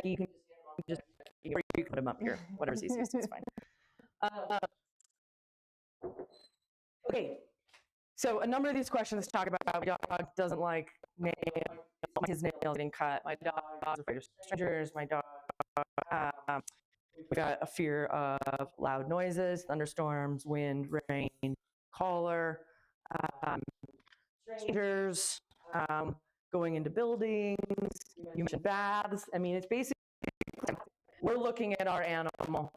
you can just, or you can put them up here, whatever's easiest, it's fine. Okay, so a number of these questions talk about my dog doesn't like his nails getting cut. My dog is afraid of strangers. My dog, we got a fear of loud noises, thunderstorms, wind, rain, collar, strangers, going into buildings. You mentioned baths. I mean, it's basically, we're looking at our animal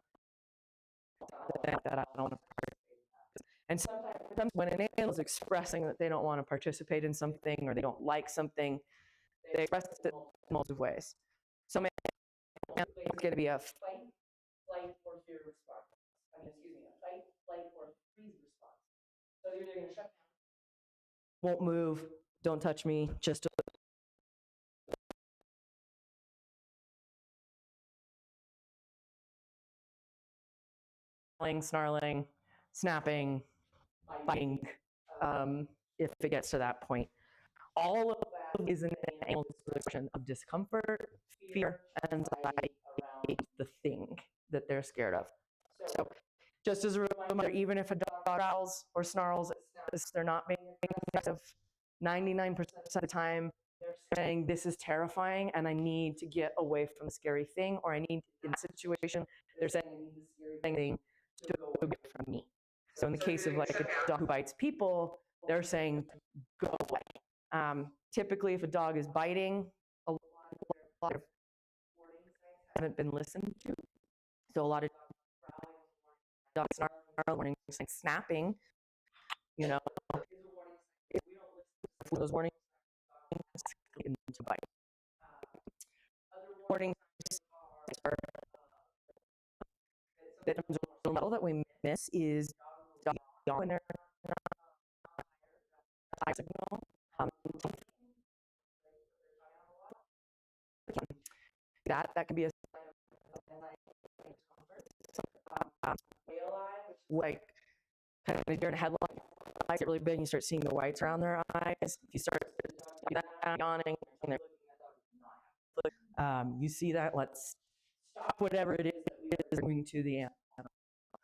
that I don't want to participate in. And sometimes when an animal is expressing that they don't want to participate in something or they don't like something, they express it in multiple ways. So it's going to be a fight, flight, or fear response. A fight, flight, or freeze response. So you're either going to shut down, won't move, don't touch me, just snarling, snapping, biting, if it gets to that point. All of that is an animal's expression of discomfort, fear, and anxiety around the thing that they're scared of. So just as a reminder, even if a dog growls or snarls, they're not being aggressive. 99% of the time, they're saying, this is terrifying, and I need to get away from the scary thing, or I need, in a situation, they're saying, I need the scary thing to go away from me. So in the case of like a dog who bites people, they're saying, go away. Typically, if a dog is biting, a lot of warning signs haven't been listened to. So a lot of dogs snarl, warning signs, snapping, you know, if we don't listen to those warning signs, into bite. Other warning signs are that we miss is dog when they're not signal. That can be a like kind of during a headline, lights get really big and you start seeing the whites around their eyes. If you start yawning, you see that, let's stop whatever it is that is going to the animal.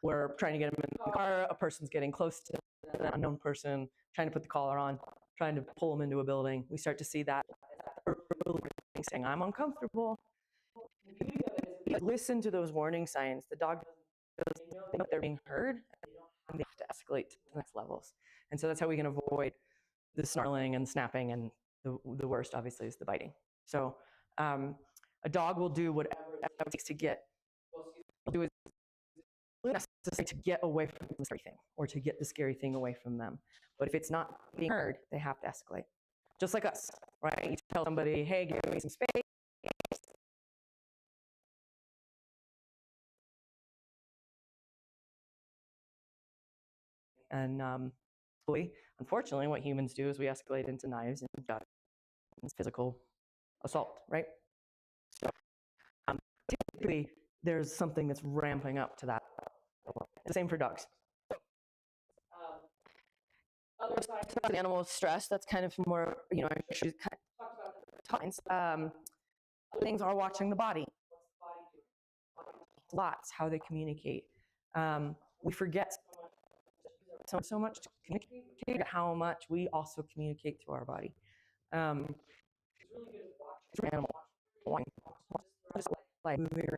We're trying to get them in the car, a person's getting close to an unknown person, trying to put the collar on, trying to pull them into a building. We start to see that saying, I'm uncomfortable. Listen to those warning signs. The dog doesn't know they're being heard, and they have to escalate to the next levels. And so that's how we can avoid the snarling and snapping, and the worst, obviously, is the biting. So a dog will do whatever it takes to get, do it necessary to get away from the scary thing, or to get the scary thing away from them. But if it's not being heard, they have to escalate. Just like us, right? You tell somebody, hey, give me some space. And unfortunately, what humans do is we escalate into knives and guns, physical assault, right? So typically, there's something that's ramping up to that. The same for dogs. Other signs of animal stress, that's kind of more, you know, I should kind of talk about times. Things are watching the body. What's the body doing? Lots, how they communicate. We forget so much to communicate, how much we also communicate to our body. It's really good to watch animal, just like moving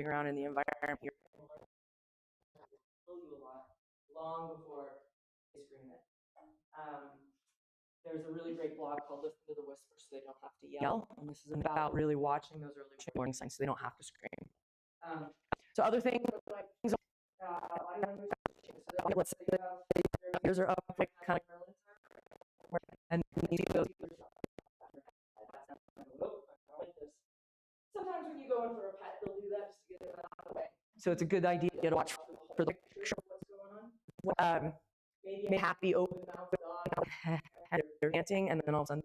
around in the environment. You're a lot long before they scream it. There's a really great blog called Listen to the Whisper So They Don't Have to Yell, and this is about really watching those early warning signs so they don't have to scream. So other things, let's say their ears are up, like kind of, and you see those. Sometimes when you go in for a pet, they'll do that just to get it out of the way. So it's a good idea to watch for the picture of what's going on. Maybe a happy open mouth dog, they're dancing, and then all of a sudden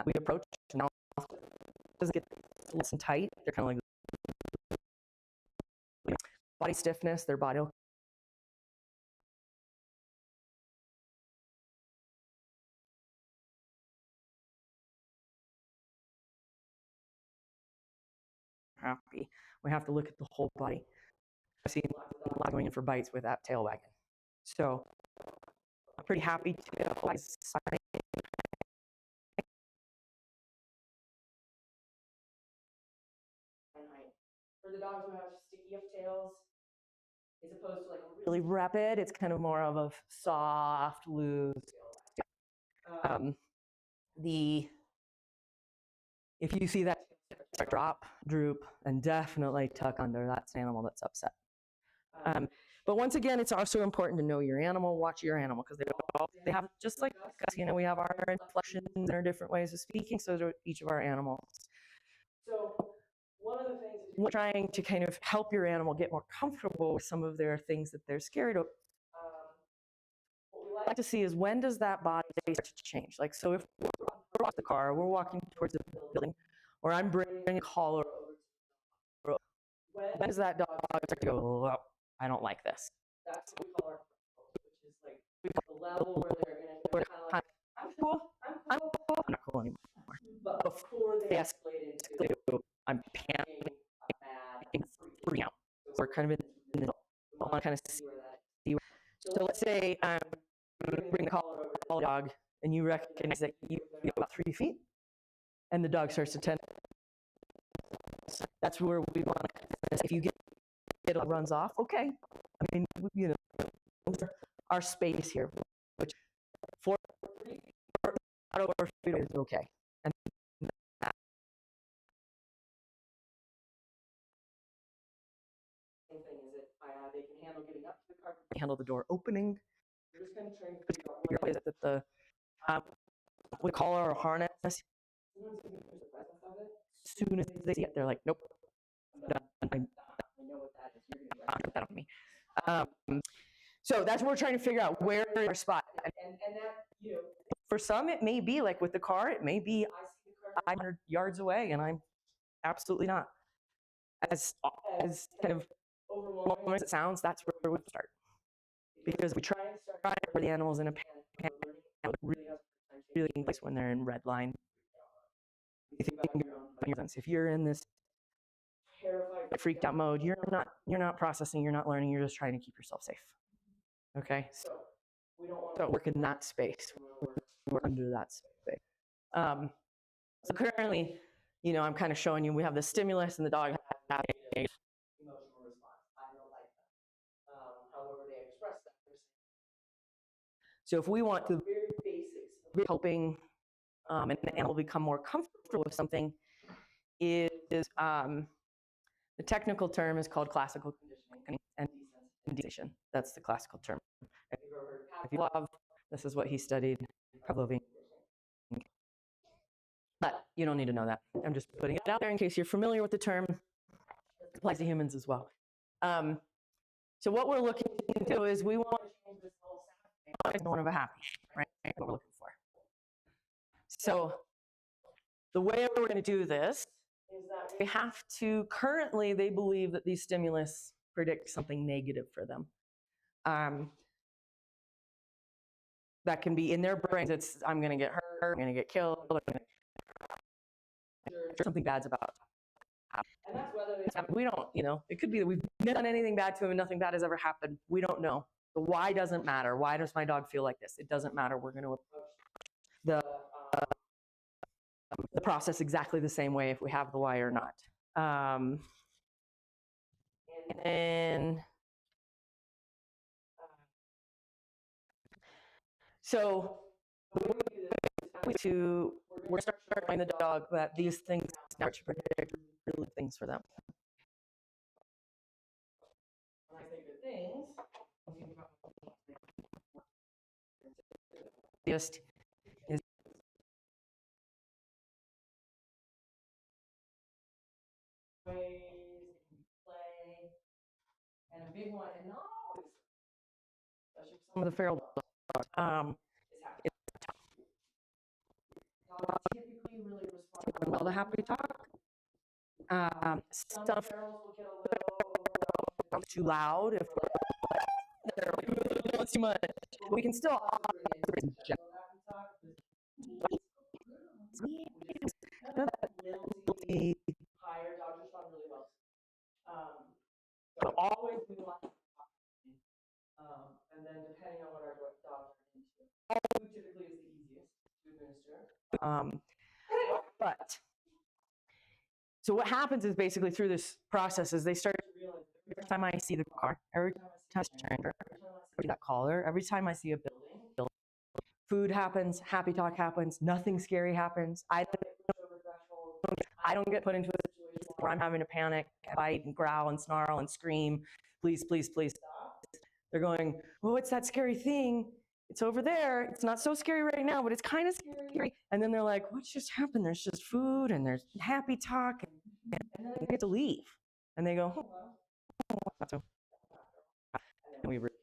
we approach, and now it doesn't get nice and tight. They're kind of like body stiffness. Their body will happy. We have to look at the whole body. I've seen a lot going in for bites with that tail wagging. So I'm pretty happy to for the dogs who have sticky up tails, as opposed to like really rapid, it's kind of more of a soft, loose. If you see that drop, droop, and definitely tuck under, that's an animal that's upset. But once again, it's also important to know your animal, watch your animal, because they have, just like us, we have our inflections and our different ways of speaking, so do each of our animals. So one of the things is we're trying to kind of help your animal get more comfortable with some of their things that they're scared of. What we like to see is, when does that body start to change? Like, so if we're off the car, we're walking towards the building, or I'm bringing a collar over, when does that dog start to go, oh, I don't like this? That's what we call our, which is like the level where they're kind of like, I'm cool, I'm not cool anymore. But before they escalate into, I'm panicking, I'm mad, freaking out. So we're kind of in the middle. I want to kind of see where. So let's say I'm bringing the collar over to the dog, and you recognize that you're about 3 feet, and the dog starts to tend. That's where we want to. If you get it runs off, okay. I mean, our space here, which for out over feet is okay. And that same thing is it. They can handle getting up to the car. They handle the door opening. You're just going to try and figure out where is it that the we collar or harness. As soon as they see it, they're like, nope. I know what that is. You're going to put that on me. So that's what we're trying to figure out, where is our spot. And that, for some, it may be like with the car, it may be I see the car 500 yards away, and I'm absolutely not. As kind of overwhelming as it sounds, that's where we start. Because we try and start where the animal's in a panic, really in place when they're in red line. If you're in this terrified, freaked out mode, you're not processing, you're not learning, you're just trying to keep yourself safe. Okay, so we don't want to work in that space. We're under that space. So currently, I'm kind of showing you, we have the stimulus, and the dog has an emotional response. I don't like that. However they express that. So if we want the very basics of helping an animal become more comfortable with something, is the technical term is called classical conditioning and desensitization. That's the classical term. If you love, this is what he studied, Pavlovian. But you don't need to know that. I'm just putting it out there in case you're familiar with the term. It applies to humans as well. So what we're looking to do is we want to change this whole sound to more of a happy, right? That's what we're looking for. So the way we're going to do this is that we have to, currently they believe that these stimulus predict something negative for them. That can be in their brains, it's I'm going to get hurt, I'm going to get killed, something bad's about to happen. And that's whether we don't, it could be that we've never done anything bad to him and nothing bad has ever happened. We don't know. The why doesn't matter. Why does my dog feel like this? It doesn't matter. We're going to approach the process exactly the same way if we have the why or not. And so we're going to start showing the dog that these things start to predict really things for them. When I say good things, just is play, and a big one, and not always, especially some of the feral dogs, is happy. Dogs typically really respond well to happy talk. Some ferals will get a little too loud if they're like, too much. We can still higher dogs respond really well always we want and then depending on what our dogs are into, food typically is the easiest to administer. But so what happens is basically through this process is they start to realize every time I see the car, every time I see a stranger, every time I see that collar, every time I see a building, food happens, happy talk happens, nothing scary happens. I don't get put into a situation where I'm having to panic, bite, and growl, and snarl, and scream, please, please, please stop. They're going, well, what's that scary thing? It's over there. It's not so scary right now, but it's kind of scary. And then they're like, what's just happened? There's just food, and there's happy talk, and then they get to leave. And they go, oh, not so. And we repeat,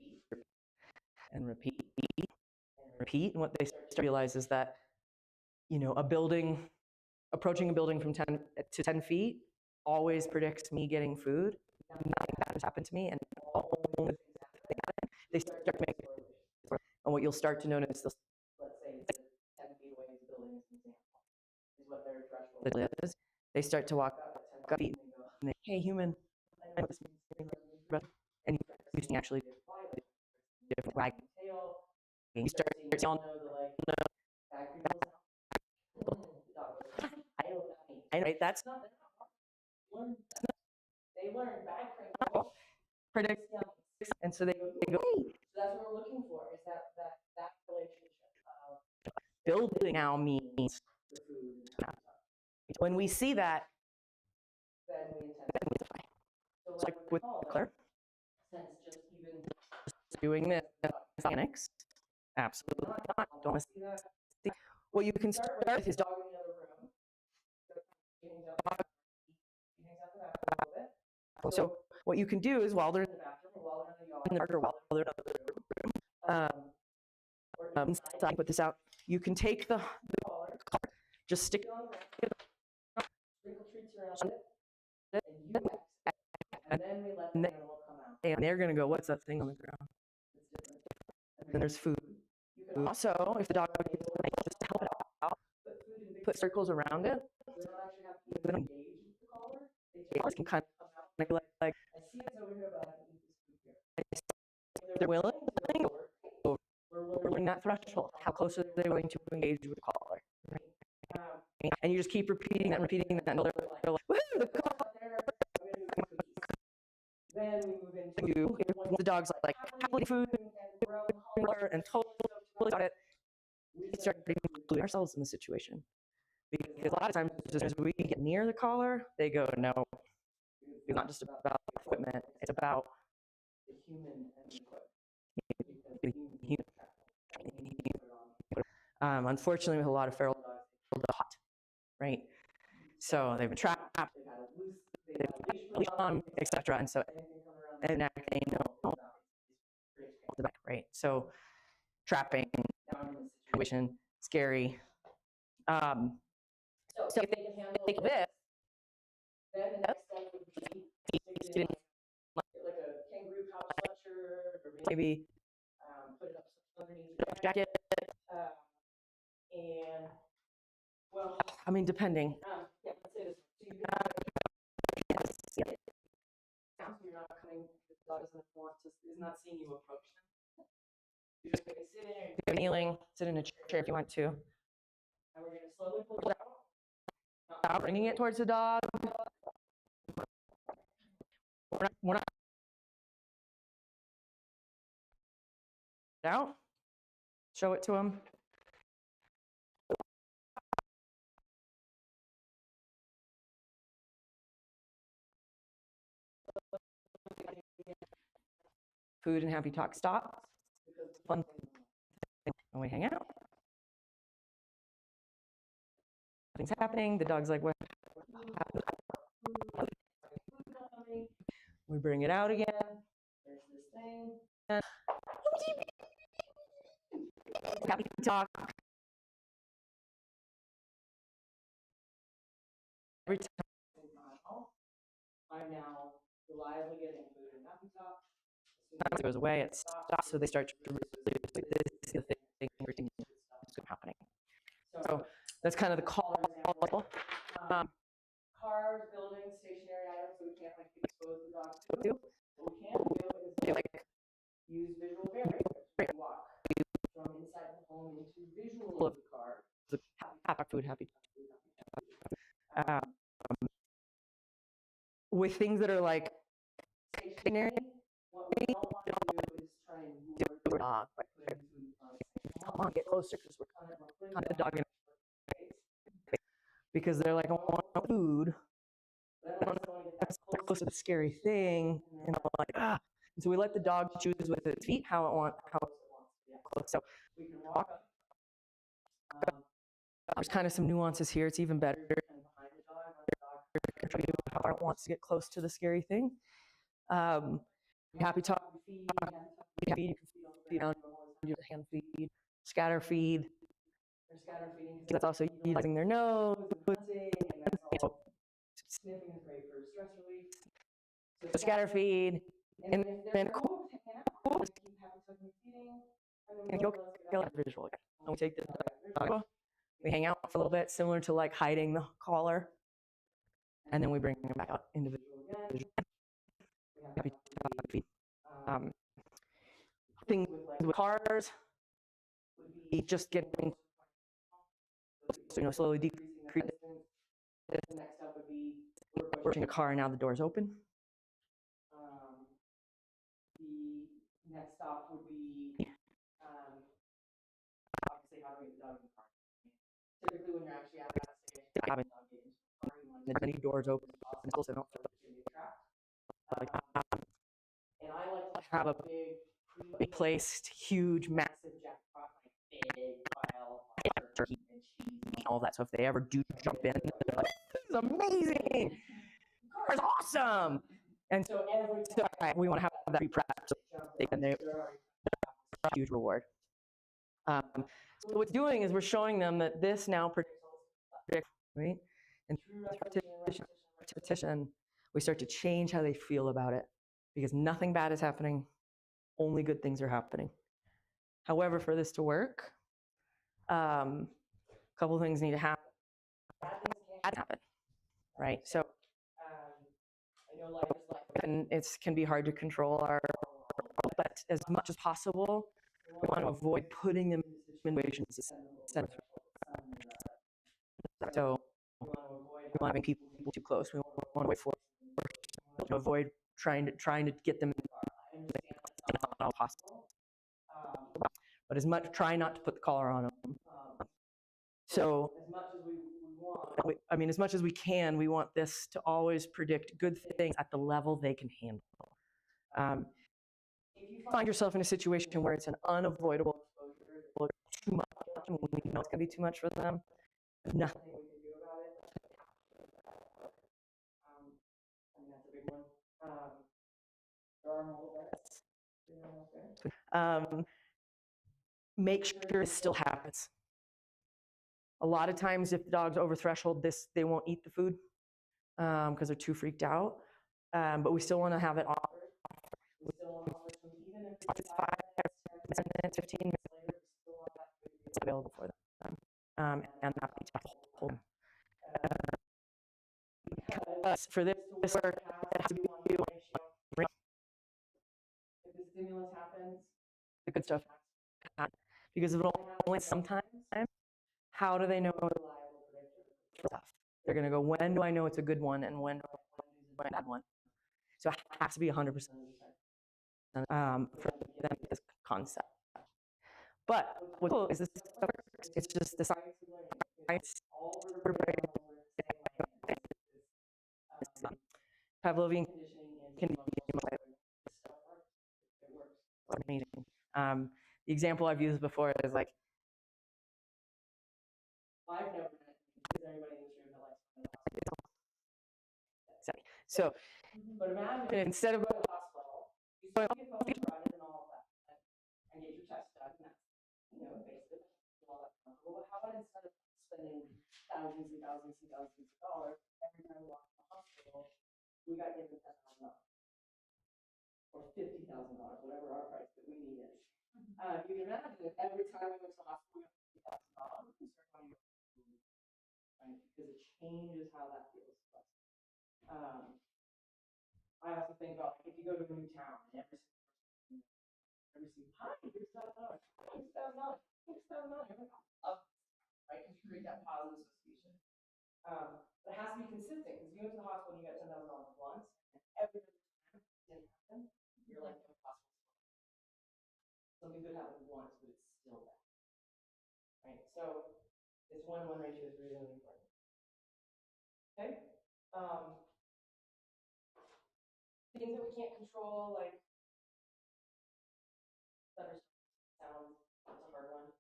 and repeat, and repeat. And what they start to realize is that, you know, approaching a building from 10 to 10 feet always predicts me getting food. Nothing bad has happened to me, and they start to make it. And what you'll start to notice, let's say it's 10 feet away, the building is an example, is what their threshold is. They start to walk up 10 feet and they go, hey, human, and you can actually different wag tail. You start to all know the like I know, right? That's not they learn bag predicts, and so they go, hey. So that's what we're looking for, is that relationship of building now means the food. When we see that, then we intensify. So like with Claire, since just even doing this mechanics, absolutely not. Don't want to see that. What you can start with is dog in the other room. He hangs out the back a little bit. So what you can do is while they're in the bathroom, or while they're in the yard, or while they're in the other room, or inside, put this out, you can take the collar, just stick it on the ground, sprinkle treats around it, and you exit. And then we let the animal come out. And they're going to go, what's that thing on the ground? It's different. And then there's food. You can also, if the dog needs just to help it out, put circles around it. So they don't actually have to even engage with the collar. They just can kind of come out like I see it's over here, but I can eat this food here. If they're willing, we're learning that threshold. How close are they willing to engage with the collar? Right? And you just keep repeating that, until they're like, woohoo, the collar. Then we move into once the dog's like happily food and totally got it, we start including ourselves in the situation. Because a lot of times, just as we get near the collar, they go, no, it's not just about the equipment, it's about the human and the equipment. Unfortunately, with a lot of feral dogs, they're hot, right? So they've been trapped, they've had a leash on, etc. And so, and they know the back, right? So, trapping, situation, scary. So if they can handle this, then the next step would be like a kangaroo pouch sweatshirt, or maybe put it up underneath the jacket. And well, I mean, depending. Yeah, let's say this. So you can you're not coming. The dog doesn't want to. Is not seeing you approach them. You're just going to sit in there. You're kneeling. Sit in a chair if you want to. And we're going to slowly pull it out. Not bringing it towards the dog. We're not out. Show it to him. Food and happy talk stops. Fun thing when we hang out. Nothing's happening. The dog's like, what happened? We bring it out again. There's this thing. Happy talk. Every time I'm now reliably getting food and happy talk. As soon as it goes away, it stops. So they start to really see the thing happening. So that's kind of the call. Cars, buildings, stationary items, so we can't like expose the dog to. we can do is like use visual variables. We walk from inside the home into visual of the car. Happy food, happy. With things that are like stationary, what we don't want to do is try and lure the dog. Come on, get closer because we're putting the dog in. Because they're like, I want food. They don't want to get close to the scary thing, and they're like, ah. And so we let the dog choose with its feet how it wants to be close. So we can walk up. There's kind of some nuances here. It's even better behind the dog. Show you how it wants to get close to the scary thing. Happy talk, feed. You can feed down, do the hand feed, scatter feed. They're scatter feeding because that's also utilizing their nose, and also sniffing is great for stress relief. So scatter feed, and then cool, just keep happy talking, feeding, and you'll get visual again. And we take the dog, we hang out for a little bit, similar to like hiding the collar, and then we bring him back out individually again. Happy talking, feed. Things with cars would be just getting, slowly decreasing. The next step would be we're pushing a car and now the door's open. The next stop would be obviously how to get the dog in the car. Typically, when you're actually at that stage, having the dog get into the car, you want as many doors open as possible so they don't feel like they're being trapped. And I like to have a big placed, huge, massive jackpot, like big pile of turkey and cheese and all that. So if they ever do jump in, they're like, "This is amazing! The car is awesome!" And so every time we want to have that pre-prep, so they can a huge reward. So what's doing is we're showing them that this now predicts, right? And through repetition, we start to change how they feel about it because nothing bad is happening, only good things are happening. However, for this to work, a couple of things need to happen. Bad things can't happen, right? So I know life is life, and it can be hard to control our, but as much as possible, we want to avoid putting them in situations to send. So we want to avoid having people too close. We want to avoid trying to get them in it's not all possible. But try not to put the collar on them. So as much as we want, as much as we can, we want this to always predict good things at the level they can handle. If you find yourself in a situation where it's an unavoidable exposure, too much, and we know it's going to be too much for them, nothing we can do about it. That's a big one. There are multiple bets. Make sure it still happens. A lot of times, if the dog's over threshold, they won't eat the food because they're too freaked out. But we still want to have it offered. We still want to offer them, even if it's 5 minutes, 15 minutes later, we still want that food to be available for them. And not be told. Because for this to work, it has to be one ratio. If the stimulus happens, the good stuff happens. Because if it only sometimes, how do they know the reliable predictor stuff? They're going to go, when do I know it's a good one, and when do I know it's a bad one? So it has to be 100% for them, this concept. But what's cool is this stuff works. It's just the science. Pavlovian conditioning can be amazing. The example I've used before is like, I've never met anybody in this room that likes. So, but imagine if instead of going to the hospital, you still get phone provided and all of that, and get your test done, and that's, basic, all that comfortable. But how about instead of spending thousands and thousands and thousands of dollars every time we walk to the hospital, we got given $10,000 or $50,000, whatever our price that we needed. You can imagine if every time we went to the hospital, we got $50,000, we start going, right? Because it changes how that feels to us. I also think about if you go to a new town and every single hi, here's that dog, here's that dog, here's that dog. Right? Because you create that positive association. But it has to be consistent because you went to the hospital and you got $10,000 once, and every other time it didn't happen, you're like, no possible. Something good happened once, but it's still bad. Right? So this 1-1 ratio is really, really important. Okay? Things that we can't control, like thunderstorms, sounds, that's a hard one.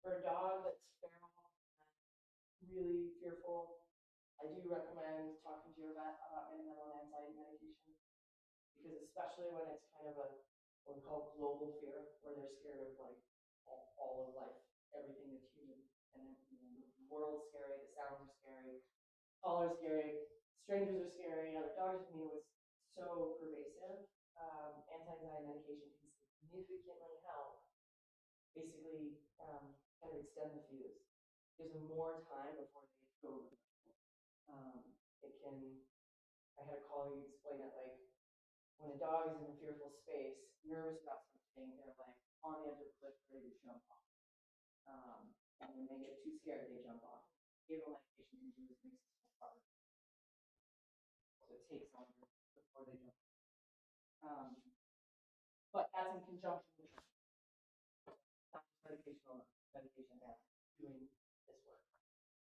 For a dog that's feral, really fearful, I do recommend talking to your vet about getting them on anxiety medication, because especially when it's kind of a what we call global fear, where they're scared of like all of life, everything that's human, and then, the world's scary, the sounds are scary, all are scary, strangers are scary, other dogs. I mean, it was so pervasive. Anti-anxiety medication can significantly help. Basically, kind of extend the fuse. Gives them more time before they go. It can. I had a colleague explain it like when a dog is in a fearful space, nervous about something, they're like on the edge of a cliff, ready to jump off. And when they get too scared, they jump off. Give them medication to do this makes it harder. So it takes longer before they jump off. But that's in conjunction with medication and doing this work.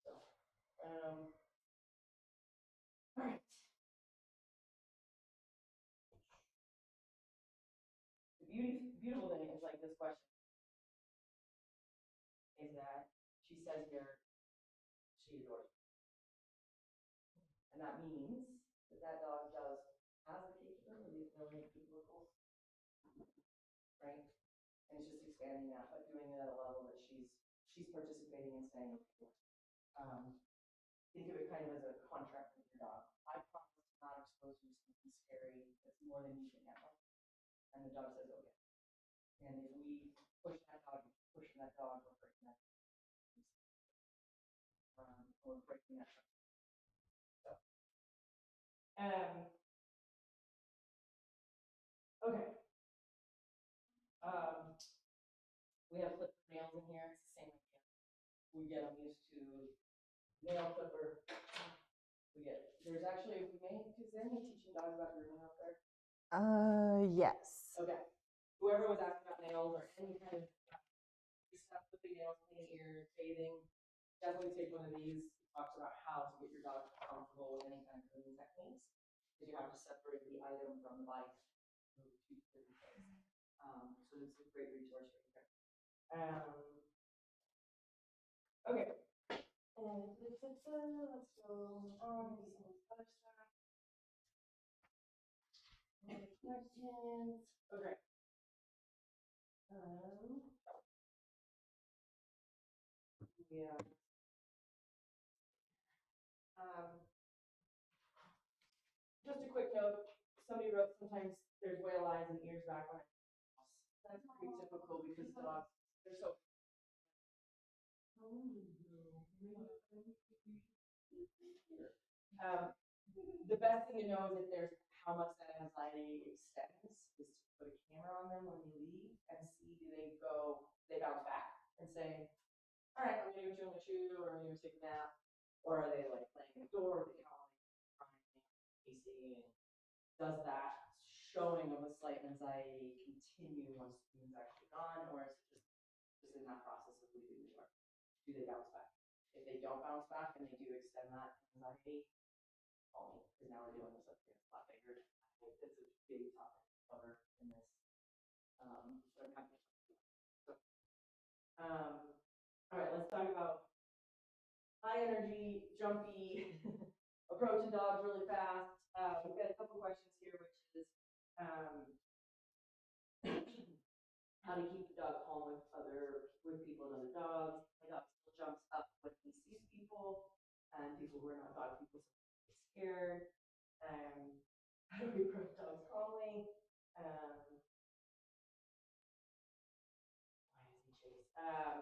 So, all right. The beautiful thing is like this question is that she says here she adores me. And that means that dog has the capability of knowing people are cool. Right? And it's just expanding that, but doing it at a level that she's participating and saying, okay. Think of it kind of as a contract with your dog. I promise to not expose you to something scary that's more than you can handle. And the dog says, okay. And if we push that dog, we're breaking that dog. Or breaking that. So, okay. We have clipper nails in here. It's the same idea. We get them used to nail clipper. There's actually, is there any teaching dogs about grooming out there? Yes. Okay. Whoever was asking about nails or any kind of stuff, clipping nails, cleaning ears, bathing, definitely take one of these. It talks about how to get your dog comfortable with any kind of grooming techniques, because you have to separate the item from the body. So it's a great resource for you. Okay. And let's go on to some other stuff. Any questions? Okay. Yeah. Just a quick note. Somebody wrote sometimes there's whale eyes and ears back on it. That's pretty typical because dogs, they're so. The best thing to know is if there's how much that anxiety extends is to put a camera on them when they leave and see they bounce back and say, all right, I'm gonna go chew on my shoe, or I'm gonna take a nap, or are they like playing the door, or they crying, pacing, and does that showing of a slight anxiety continue once the food's actually gone, or is it just in that process of leaving the door? Do they bounce back? If they don't bounce back and they do extend that anxiety, call me, because now we're dealing with something that's a lot bigger. It's a big topic to cover in this. All right, let's talk about high energy, jumpy, approaching dogs really fast. We've got a couple questions here, which is how to keep the dog calm with people and other dogs. My dog still jumps up when he sees people, and people who are not dog people sometimes get scared. How do we approach dogs calmly? Why does he chase?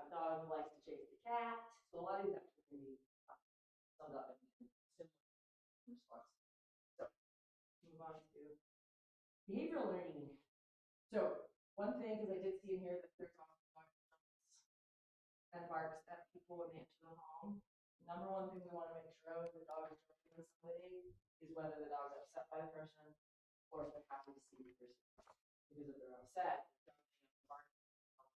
Dog likes to chase the cat. So a lot of these actually can be summed up in similar response. So to behavioral learning. So one thing, because I did see in here that there's also and barks at people when they enter the home. Number one thing we want to make sure of if the dog is jumping on somebody is whether the dog's upset by the person or if they're happy to see the person. Because if they're upset, barking,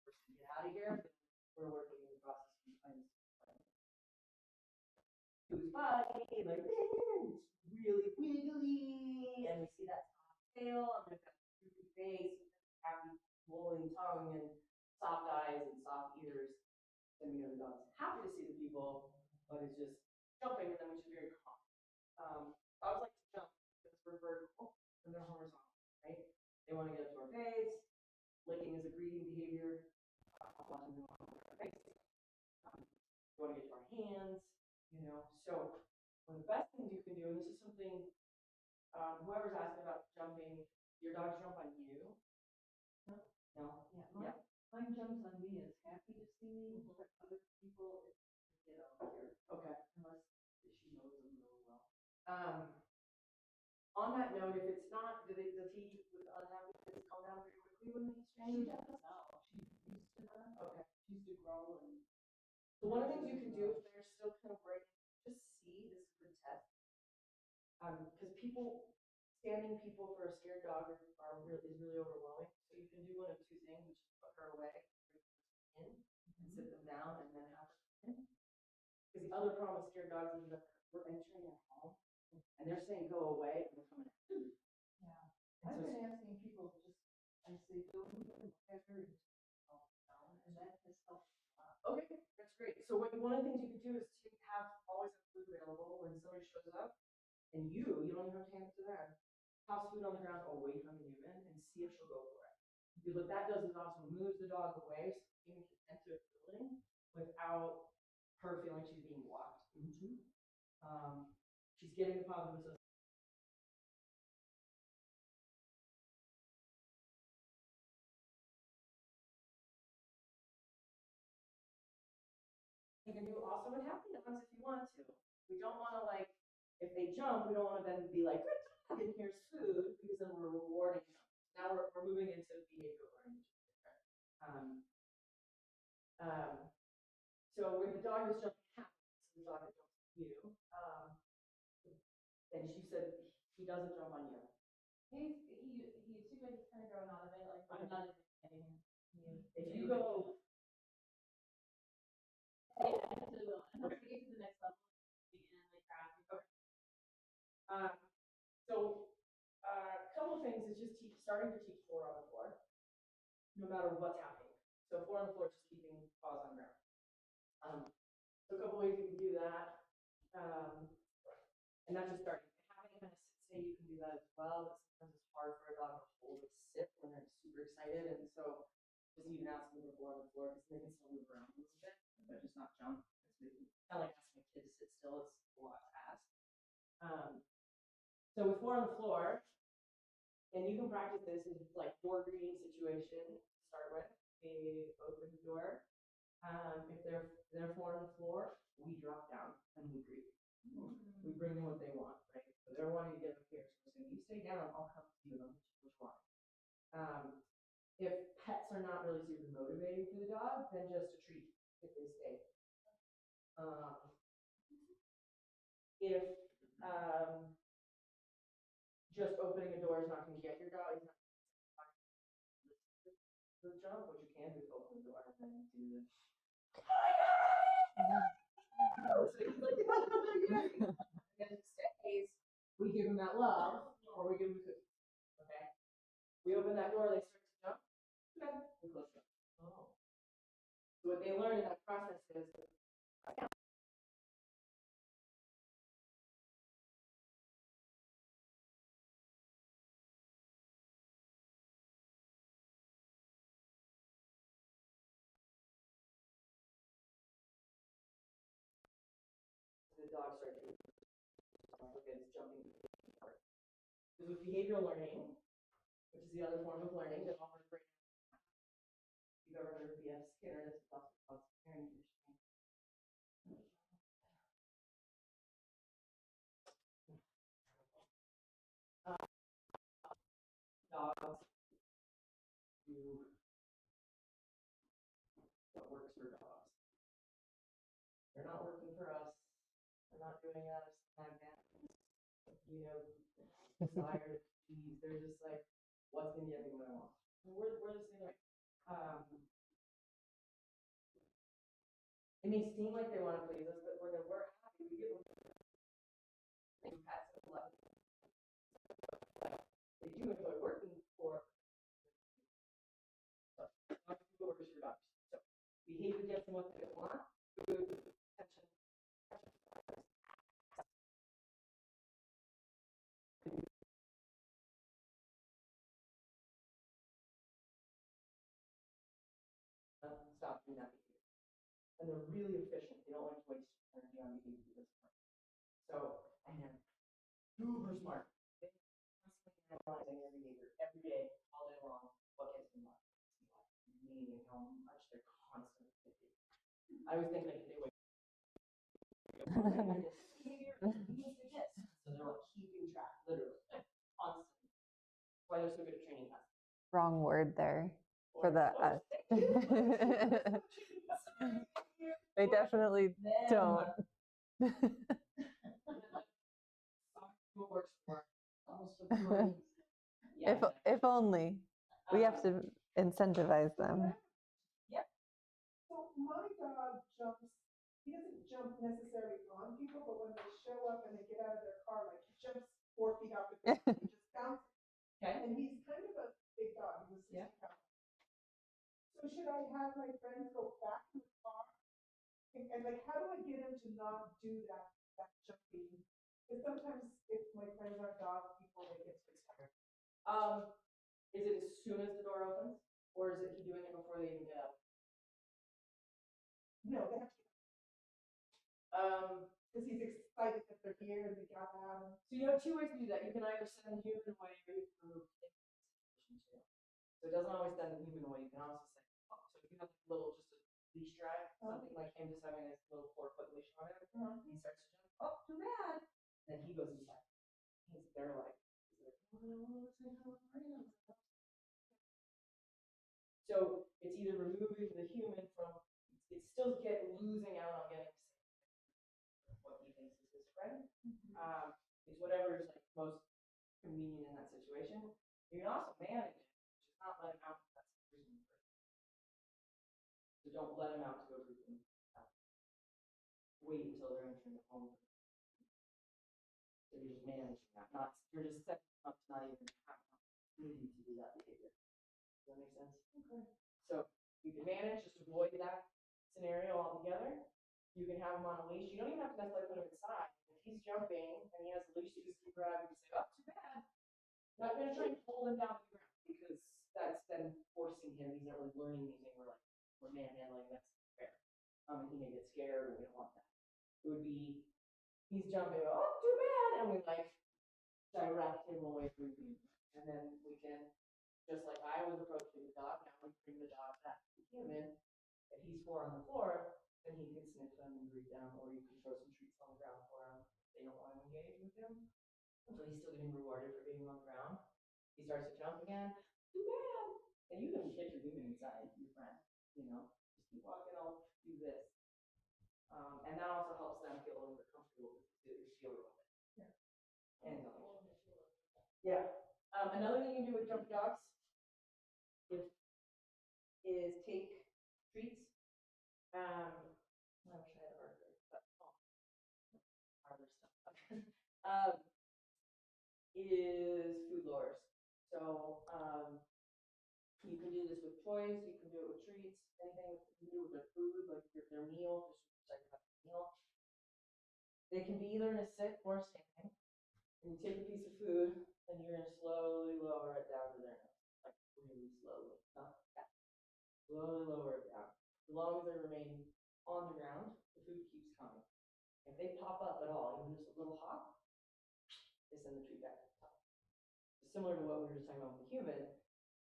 person get out of here, we're working in the process of trying to who's biting, like it's really wiggly, and we see that tail, and they've got a droopy face, happy rolling tongue, and soft eyes and soft ears. Then we know the dog's happy to see the people, but it's just jumping at them, which is very common. Dogs like to jump because we're vertical and they're horizontal, right? They want to get up to our face. Licking is a greeting behavior. Watching them on our face. We want to get to our hands, you know. So one of the best things you can do, and this is something whoever's asking about jumping, your dogs jump on you. No? Yeah. Mine jumps on me, is happy to see me, but other people, it's get out here. Okay. Unless she knows them really well. On that note, if it's not, does he with unhappy calm down very quickly when he's She trained? does now. She's used to that. Okay. She used to growl and. So one of the things you can do if they're still kind of breaking, just see this is a good test. Because standing people for a scared dog is really overwhelming. So you can do one of two things, which is put her away, bring her in, and sit them down, and then have her in. Because the other problem with scared dogs is that we're entering their home, and they're saying go away, and we're coming out. Yeah. And I've so been asking people to just, I say, don't look at her and calm down, and that has helped a lot. okay, that's great. So one of the things you can do is to always have food available when somebody shows up, and you don't even have to hand it to them. Toss food on the ground away from the human and see if she'll go for it. Because what that does is also moves the dog away so the human can enter the building without her feeling she's being blocked. She's getting the positive association. You can do also with happy dogs if you want to. We don't want to if they jump, we don't want to then be like, good dog, and here's food, because then we're rewarding them. Now we're moving into behavioral learning, which is different. So when the dog is jumping happy, so the dog that jumps at you, and she said he doesn't jump on you. He seems like he's kind of growing out of it. Like I'm not even getting him. If you go, Once we get to the next level, we can like grab. So a couple of things is just starting to teach 4 on the floor, no matter what's happening. So 4 on the floor is just keeping paws on the ground. So a couple ways you can do that, and that's just starting. Having kind of sit you can do that as well, but sometimes it's hard for a dog to hold a sit when they're super excited, and so just even asking them to 4 on the floor because they can still move around a little bit, but just not jump. It's kind of like asking a kid to sit still. It's a lot to ask. So with 4 on the floor, and you can practice this in like door greeting situation to start with. We open the door. If they're 4 on the floor, we drop down and we greet. We bring them what they want, right? So they're wanting to get up here. So we're saying, you stay down, I'll come to them, which one. If pets are not really super motivating for the dog, then just a treat if they stay. If just opening a door is not going to get your dog, it's not the jump, what you can do is open the door and then do this. And it stays, we give them that love, or we give them a cookie. Okay? We open that door, they start to jump. Okay, we close it. Oh. So what they learn in that process is the dog starts to look at its jumping part. Because with behavioral learning, which is the other form of learning that offers brain. You've ever heard of B.F. Skinner? This is also called Skinnerian conditioning. dogs do what works for dogs. They're not working for us. They're not doing it out of some desire to please. They're just like, what's gonna get me what I want? And we're the same way. It may seem like they want to please us, but when we're happy, we give them pets and love. They do enjoy working for people workers for dogs. So behavior gets them what they want, food, attention, stop doing that behavior. And they're really efficient. They don't like to waste energy on behavior at this point. So, and they're super smart. They're constantly analyzing their behavior every day, all day long. What gets them what? Meaning how much they're constantly thinking. I always think like they wake this behavior means to this. So they're like keeping track, literally, constantly. That's why they're so good at training us. Wrong word there for the us. They definitely don't. Who works for yeah, If only. We have to incentivize them. So my dog jumps, he doesn't jump necessarily on people, but when they show up and they get out of their car, like he jumps 4 feet off the ground, he just bounces. Okay. And he's kind of a big dog, he was 60 pounds. So should I have my friends go back to the car? And like, how do I get him to not do that jumping? Because sometimes if my friends are dog people, they get so scared. Is it as soon as the door opens, or is it he doing it before they even get up? No, they have to. Because he's excited that they're here and they got out. So you have 2 ways to do that. You can either send the human away, or you can remove the situation too. So it doesn't always send the human away. You can also say, oh, so if you have a little, just a leash drag, something like him just having this little 4-foot leash on him, and he starts to jump, oh, too bad. Then he goes inside. They're like, so it's either removing the human from, it's still losing out on getting what he thinks is his friend. It's whatever is like most convenient in that situation. You can also manage it, just not let him out. That's the reason. So don't let him out to go group them. Wait until they're entering the home. So you're just managing that, not you're just setting up to not even have an opportunity to do that behavior. Does that make sense? Okay. So you can manage, just avoid that scenario altogether. You can have him on a leash. You don't even have to necessarily put him inside. If he's jumping and he has a leash, you just keep grabbing and say, oh, too bad. I'm not gonna try and hold him down to the ground because that's then forcing him. He's not really learning anything. We're manhandling, that's fair. And he may get scared, and we don't want that. It would be he's jumping, oh, too bad, and we like direct him away from you. And then we can, just like I was approaching the dog, now we bring the dog back to the human. If he's 4 on the floor, then he can sniff them and breathe down, or you can throw some treats on the ground for him. They don't want to engage with him. So he's still getting rewarded for being on the ground. He starts to jump again, too bad. And you can get your human inside, your friend, just keep walking, I'll do this. And that also helps them feel a little bit comfortable with the feel a little bit. Yeah. And yeah. Another thing you can do with jumpy dogs is take treats. I wish I had Arthur, but Arthur stuff. Is food lures. So you can do this with toys, you can do it with treats, anything you can do with their food, like their meal, just like a meal. They can be either in a sit or standing. And you take a piece of food and you're gonna slowly lower it down to their nose. Like really slowly. Not fast. Slowly lower it down. As long as they remain on the ground, the food keeps coming. If they pop up at all, even just a little hop, they send the treat back to the top. Similar to what we were just talking about with the human,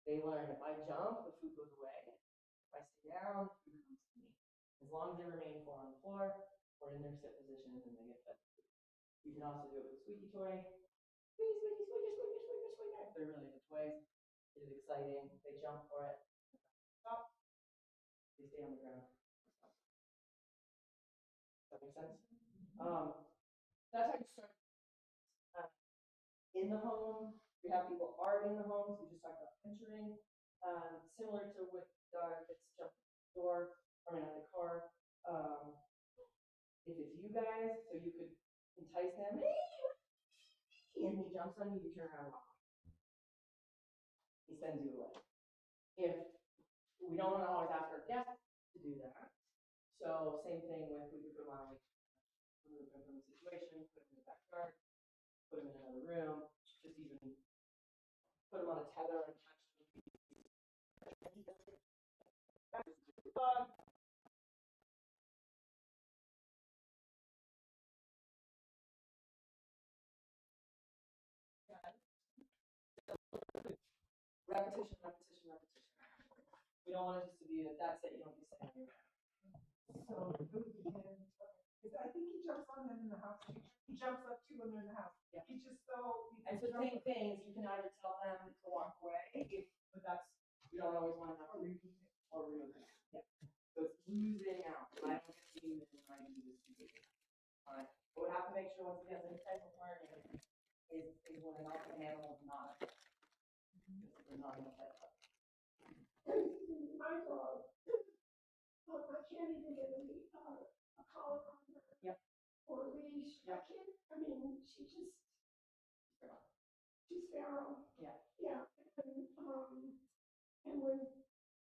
they learn if I jump, the food goes away. If I stay down, the food comes to me. As long as they remain 4 on the floor or in their sit position, then they get fed food. You can also do it with squeaky toy. Squeaky, squeaky, squeaky, squeaky, squeaky, squeaky. They're really into toys. It is exciting. They jump for it. Stop. They stay on the ground. Does that make sense? That's how you start. In the home, we have people are in the homes. We just talked about entering. Similar to with dog that's jumped at the door, at the car. If it's you guys, so you could entice him, and he jumps on you, you turn around and walk. He sends you away. If we don't want to always ask our guests to do that, so same thing with we could put him on like remove him from the situation, put him in the backyard, put him in another room, just even put him on a tether and touch him. Repetition, repetition, repetition. We don't want it just to be that that's it, you don't be saying. So it would be him. Because I think he jumps on them in the house. He jumps up to when they're in the house. Yeah. He just so. And so same thing is you can either tell them to walk away, but that's, we don't always want to have to remove it. Yeah. So it's losing out. I don't get to use it when I do this behavior. Alright. But we have to make sure once again, this type of learning is when an animal is not. They're not in the head. My dog, I can't even get a collar on her. Yep. Or a leash. Yep. I can't, I mean, she's feral. Yeah. Yeah,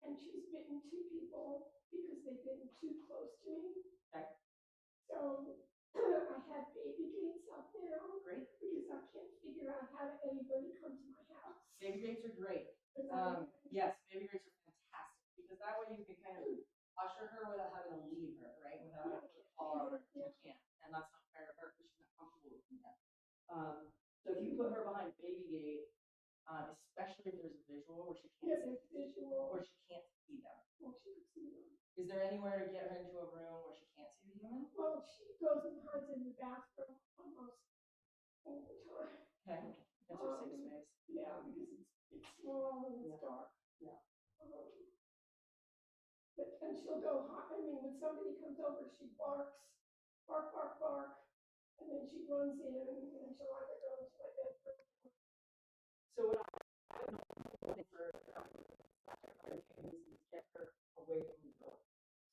and she's bitten two people because they've been too close to me. Okay. So I have baby gates up now. Great. Because I can't figure out how anybody come to my house. Baby gates are great. Yes, baby gates are fantastic because that way you can kind of usher her without having to leave her, right? Without having to fall on her. You can't, and that's not fair to her because she's not comfortable with you yet. So if you put her behind baby gate, especially if there's a visual where she can't Visual. she can't see them. Well, she can see them. Is there anywhere to get her into a room where she can't see the human? Well, she goes and hides in the bathroom almost all the time. Okay, that's her safe space. Yeah, because it's small and it's dark. Yeah. And she'll go, I mean, when somebody comes over, she barks, bark, bark, bark, and then she runs in and she'll either go into my bedroom. So what I would think for is get her away from the door.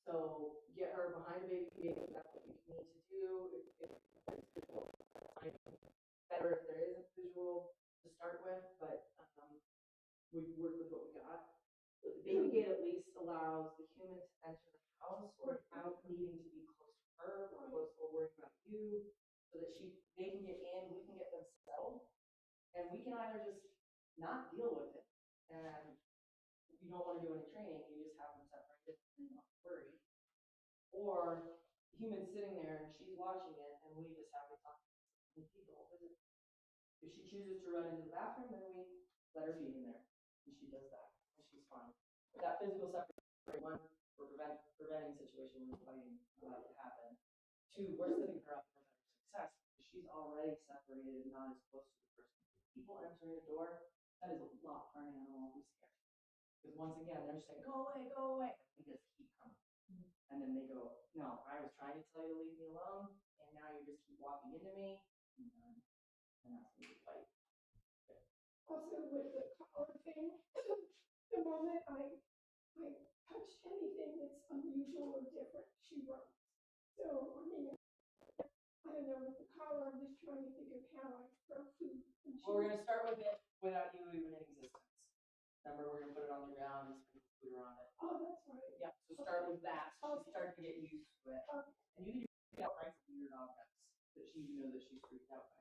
So get her behind a baby gate, if that's what you need to do. If visual, better if there isn't visual to start with, but we work with what we got. So the baby gate at least allows the human to enter the house without needing to be close to her or close or worried about you, so that they can get in, we can get them settled, and we can either just not deal with it, and you don't want to do any training, you just have them separated and not worry, or the human's sitting there and she's watching it, and we just have to talk to people. If she chooses to run into the bathroom, then we let her be in there, and she does that, and she's fine. But that physical separation, one, we're preventing situations where fighting about to happen. Two, we're setting her up for better success because she's already separated, not as close to the person. People entering the door, that is a lot for an animal who's scared. Because once again, they're just saying, go away, go away. And we just keep coming. And then they go, no, I was trying to tell you to leave me alone, and now you just keep walking into me, and that's when we fight. Also with the collar thing, the moment I touch anything that's unusual or different, she runs. So, I mean, I don't know, with the collar, I'm just trying to think of how I throw food. Well, we're going to start with it without you even in existence. Remember, we're going to put it on the ground and sprinkle food around it. Oh, that's right. Yeah, so start with that. So she starts to get used to it. And you can get out right from your dog does, that she knows that she's freaked out by.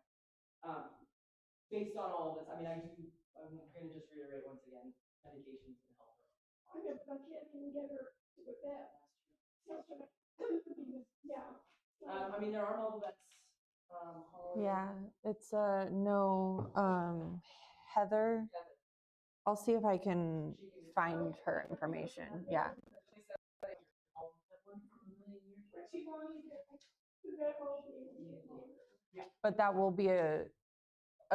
Based on all of this, I mean, I'm going to just reiterate once again, medication can help her. I know, but I can't even get her to go to bed. That's true. Yeah. I mean, there are mobile vets. Yeah, it's no Heather. I'll see if I can find her information. Yeah. She won't even, the vet won't be able to get longer. But that will be a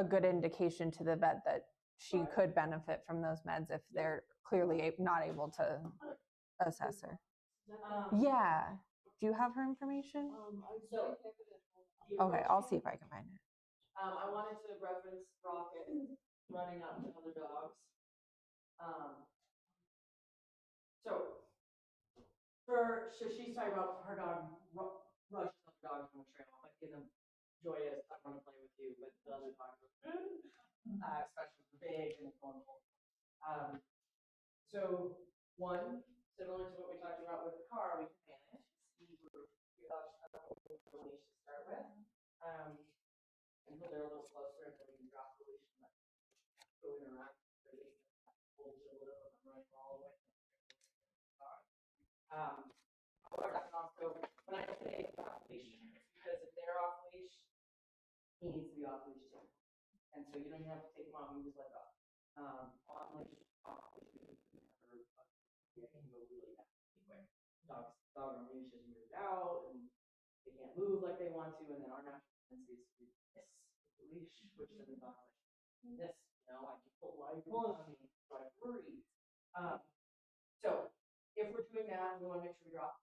good indication to the vet that she could benefit from those meds if they're clearly not able to assess her. Yeah. Do you have her information? So, Okay, I'll see if I can find it. I wanted to reference Rocket running up to other dogs. So she's talking about her dog rushes other dogs on the trail, like in a joyous, I want to play with you, but the other dog goes, especially the big and the cornful. So one, similar to what we talked about with the car, we can manage, see where the leash to start with. Until they're a little closer, and then we can drop the leash and let going around. Hold it a little and running all the way. However, I can also, when I say off leash, because if they're off leash, he needs to be off leash too. And so you don't even have to take him off, you just let go. On leash, off leash, you can go really bad anywhere. Dog on leash is moved out, and they can't move like they want to, and then our natural tendency is to miss the leash, which then the dog like this, I can pull, why are you pulling on me? So I'm worried. So if we're doing that, we want to make sure we drop.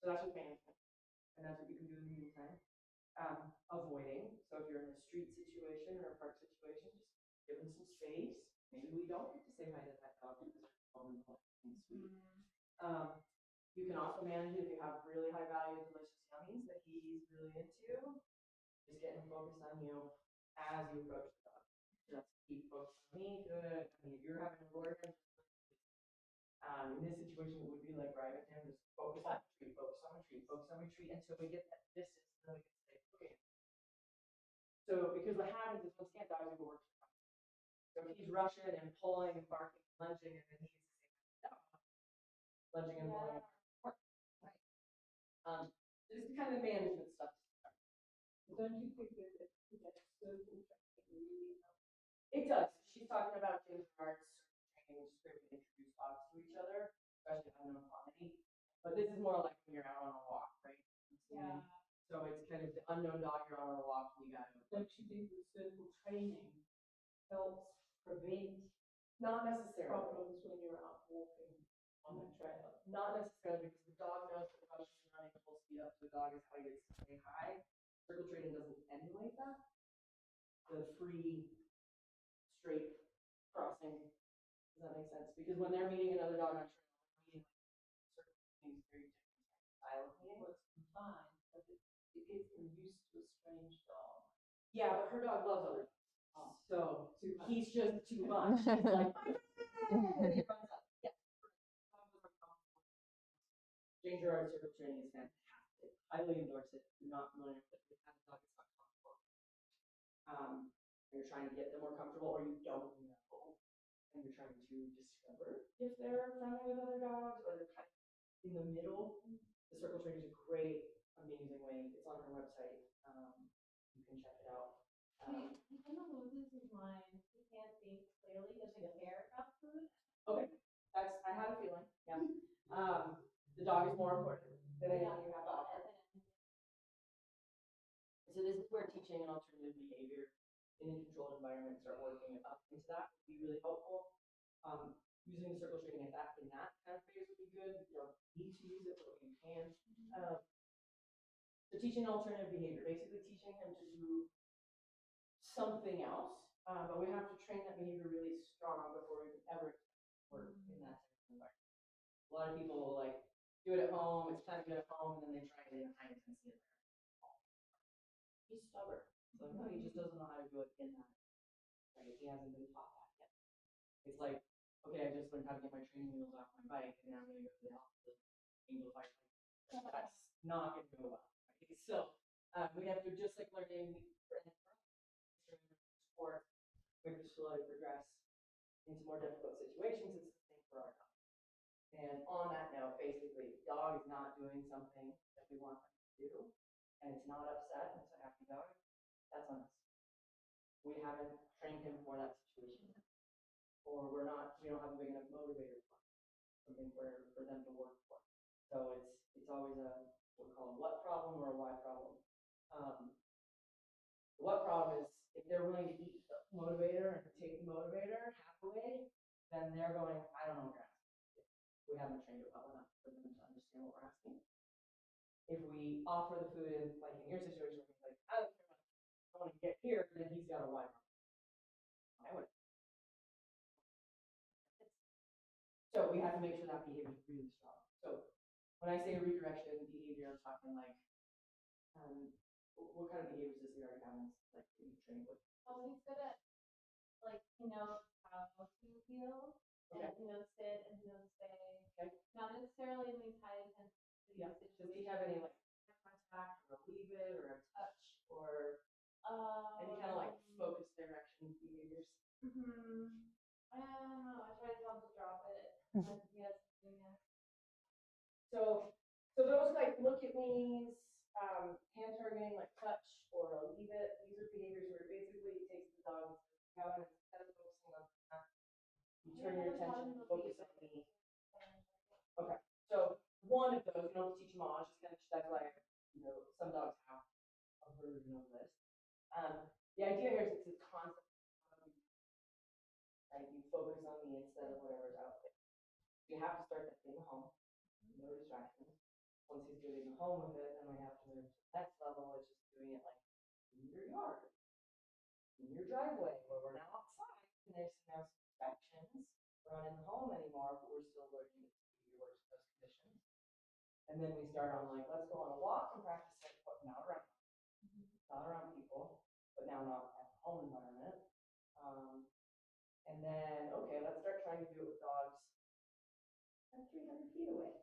So that's with management, and that's what you can do in the meantime. Avoiding. So if you're in a street situation or a park situation, just give them some space. Maybe we don't get to say hi to that dog because it's sweet. You can also manage it if you have really high value delicious yummies that he's really into. Just get him focused on you as you approach the dog. Just keep focused on me. Good. I mean, if you're having a loiter, in this situation, it would be like driving him, just focus on the tree, focus on the tree, focus on the tree until we get that distance, and then we can say, okay. So, because what happens is once again, dogs will work. So if he's rushing and pulling and barking, lunging, and then he's lunging and pulling. Right. This is kind of management stuff. Don't you think that certain really helps? It does. She's talking about James Bernard's training, just where we introduce dogs to each other, especially unknown quantity. But this is more like when you're out on a walk, right? Yeah. So it's kind of the unknown dog, you're on a walk, and you got to. Don't you think the circle training helps prevent Not necessarily. problems when you're out walking on the trail? Not necessarily, because the dog knows that the she's running full speed up to the dog is how he gets to say hi. Circle training doesn't emulate that. The free, straight crossing. Does that make sense? Because when they're meeting another dog on a trail, meeting circle training is very different style of meeting. Well, it's fine, but it gets them used to a strange dog. Yeah, but her dog loves other dogs. So Too much. he's just too much. He's like, my friend! He runs up. Yeah. Jane Gerard's circle training is fantastic. Highly endorse it. If you're not familiar with it, we've had a dog that's not comfortable. And you're trying to get them more comfortable, or you don't know, and you're trying to discover if they're friendly with other dogs, or they're kind of in the middle. The circle training is a great, amazing way. It's on her website. You can check it out. He kind of loses his mind. He can't think clearly because the hair got food. Okay, I had a feeling. Yeah. The dog is more important than anything you have to offer. So this is where teaching an alternative behavior in a controlled environment, start working up into that would be really helpful. Using the circle training in that kind of phase would be good. You don't need to use it, but you can. So teaching alternative behavior, basically teaching him to do something else, but we have to train that behavior really strong before we can ever work in that type of environment. A lot of people will like do it at home, it's kind of good at home, and then they try it in high intensity environment. He's stubborn. So no, he just doesn't know how to do it in that. Right? He hasn't been taught that yet. It's like, okay, I just learned how to get my training wheels off my bike, and now I'm gonna go to the office and go bike. That's not gonna go well. Right? So we have to just like learning sport, we have to slowly progress into more difficult situations. It's the same for our dog. And on that note, basically, the dog is not doing something that we want them to do, and it's not upset, and it's a happy dog. That's on us. We haven't trained him for that situation yet. Or we don't have a big enough motivator for something for them to work for. So it's always what we call a what problem or a why problem. The what problem is if they're willing to eat though. motivator and take the motivator half away, then they're going, I don't know what you're asking. We haven't trained it well enough for them to understand what we're asking. If we offer the food in, like in your situation, he's like, I don't care about, I want to get here, then he's got a wide run. I would. So we have to make sure that behavior is really strong. So when I say redirection behavior, I'm talking like, what kind of behaviors does he already have? Like, you train with? Oh, he's good at, like, he knows how to feel, and Okay. he knows sit, and he knows stay. Okay. Not necessarily when he's high intensity Yeah. Does he situations. have any like contact or leave it or a touch or any kind of like focus direction behaviors? I don't know. I try to tell him to drop it. Yes, yeah. So those like look at me's, hand targeting, like touch or leave it. These are behaviors where basically it takes the dog out and instead of focusing on that, you turn your attention to focus on me. Okay. So one of those, you don't teach them all. Just kind of that's why some dogs have a version of this. The idea here is it's a concept. Right? You focus on me instead of whatever's out there. You have to start that thing at home. No distractions. Once he's getting home with it, then we have to move to the next level, which is doing it like in your yard, in your driveway, where we're now outside, and there's no distractions. We're not in the home anymore, but we're still learning the behavior works in those conditions. And then we start on like, let's go on a walk and practice it, but not around people, but now not at the home environment. And then, okay, let's start trying to do it with dogs at 300 feet away.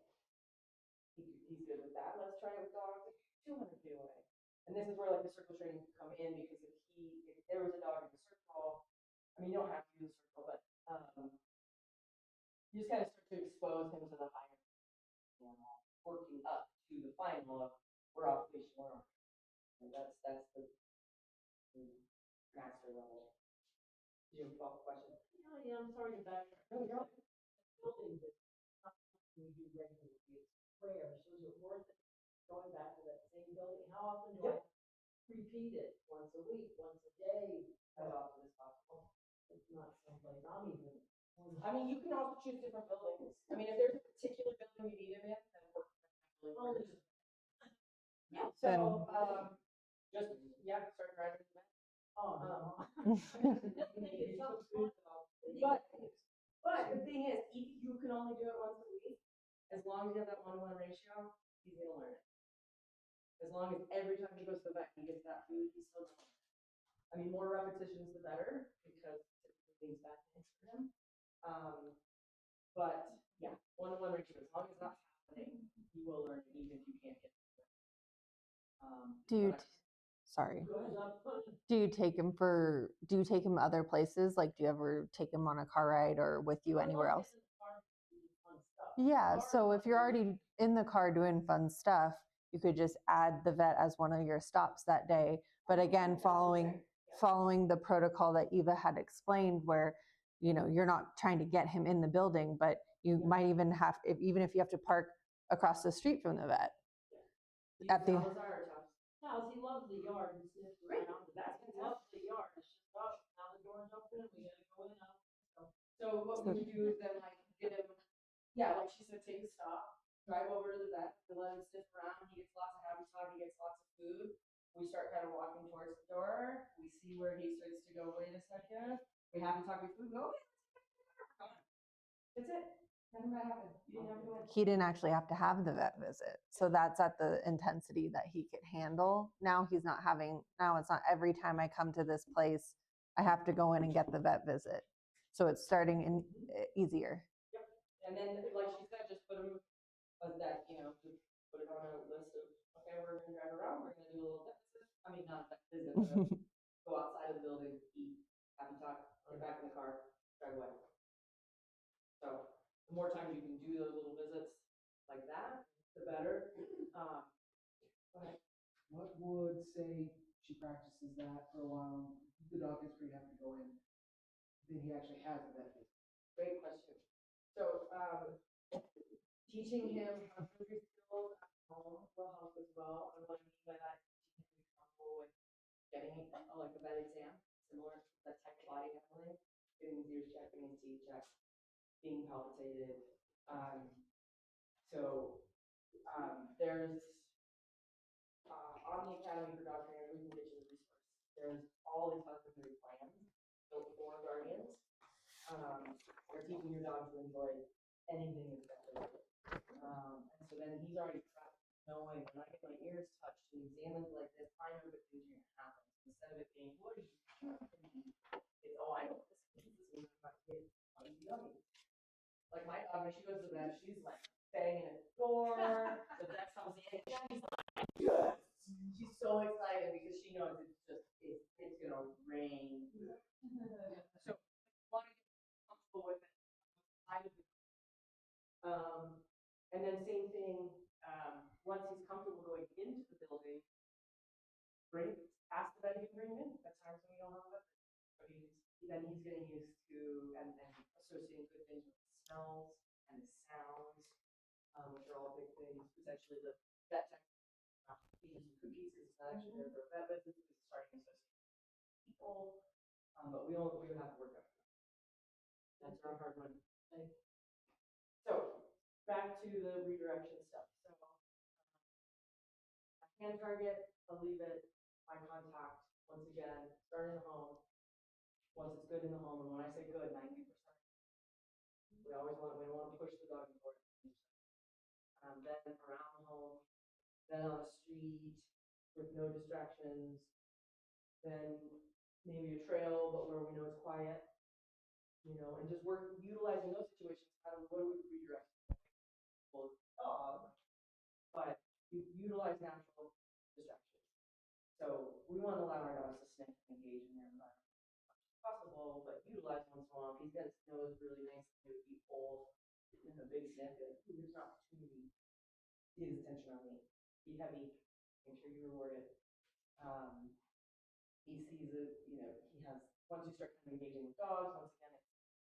He's good with that. Let's try it with dogs 200 feet away. And this is where like the circle training can come in, because if there was a dog in the circle, I mean, you don't have to do the circle, but you just kind of start to expose him to the higher animal, working up to the final of we're off leash, we're on. And that's the master level. Do you have a follow-up question? Yeah, I'm sorry to backtrack. No, you're all Building that we do regularly, it's rare, so is it worth it going back to that same building? How often do I repeat it? Once a week, once a day? as often as possible. It's not someplace I'm even. I mean, you can also choose different buildings. I mean, if there's a particular building you need him in, then work with that building. Yeah. So, just start driving to that. Oh, no. But the thing is, you can only do it once a week. As long as you have that 1-to-1 ratio, he's gonna learn it. As long as every time he goes to the vet, he gets that food, he's still gonna learn it. I mean, more repetitions the better, because typically things back things for him. But yeah, 1-to-1 ratio. As long as that's happening, he will learn it, even if you can't get it. Sorry. Do you take him other places? Like, do you ever take him on a car ride or with you anywhere else? Yeah, so if you're already in the car doing fun stuff, you could just add the vet as one of your stops that day. But again, following the protocol that Eva had explained, where you're not trying to get him in the building, but you might even even if you have to park across the street from the vet. At the House, he loves the yard and sniffs around. He loves the yard. It's just, now the door's open, we gotta go in now. So what we would do is then like get him, like she said, take a stop, drive over to the vet, and let him sniff around. He gets lots of happy talk, he gets lots of food. We start kind of walking towards the door. We see where he starts to go, wait a second. We happy talk with food, go, okay, that's it. Nothing bad happened. You didn't have to go in. He didn't actually have to have the vet visit. So that's at the intensity that he could handle. Now it's not every time I come to this place, I have to go in and get the vet visit. So it's starting in easier. Yep. And then, like she said, just put him like that, just put it on a list of, okay, we're gonna drive around, we're gonna do a little vet visit. I mean, not vet visit, but go outside of the building, eat, happy talk, get back in the car, drive away. So the more times you can do those little visits like that, the better. Go ahead. What would say she practices that for a while, the dog gets pretty happy to go in, then he actually has a vet visit? Great question. So teaching him husbandry skills at home will help as well. And what I mean by that, teaching him to be comfortable with getting like a vet exam. similar, that tech body handling, getting his ears checked, getting his teeth checked, being palpated. There's on the Academy for Dog Trainers, we can get you the resource. There's all these husbandry plans built for guardians. For teaching your dog to enjoy anything that's related. And so then he's already prepped, knowing when I get my ears touched and examined like this, I know good things are gonna happen. Instead of it being, what are you doing? It's, oh, I know what this means. This means my kid is yummy. Like my dog, when she goes to bed, she's like banging at the door. The vet comes in, she's like, yes! She's so excited because she knows it's gonna rain. So I want to get comfortable with it. And then same thing, once he's comfortable going into the building, ask the vet if he can bring him in. That's times when we don't have a vet. But then he's getting used to and associating good things with the smells and the sounds, which are all big things. Potentially the vet tech feeding some cookies because it's not actually there for a vet visit because it's starting to associate with people. But we would have to work out. That's our hard one. So back to the redirection stuff. So I can target, I'll leave it, my contact, once again, start in the home. Once it's good in the home, and when I say good, 90%. We don't want to push the dog forward. Then around the home, then on the street with no distractions, then maybe a trail, but where we know it's quiet, and just utilizing those situations. What do we redirect? Well, dog, but you utilize natural distractions. So we want to allow our dogs to sniff and engage in their environment as much as possible, but utilize once in a while. If he's got his nose really nice and be full, and a big sniff, there's an opportunity to get his attention on me. Be heavy, make sure you reward it. He sees it, he has, once you start kind of engaging with dogs, once again,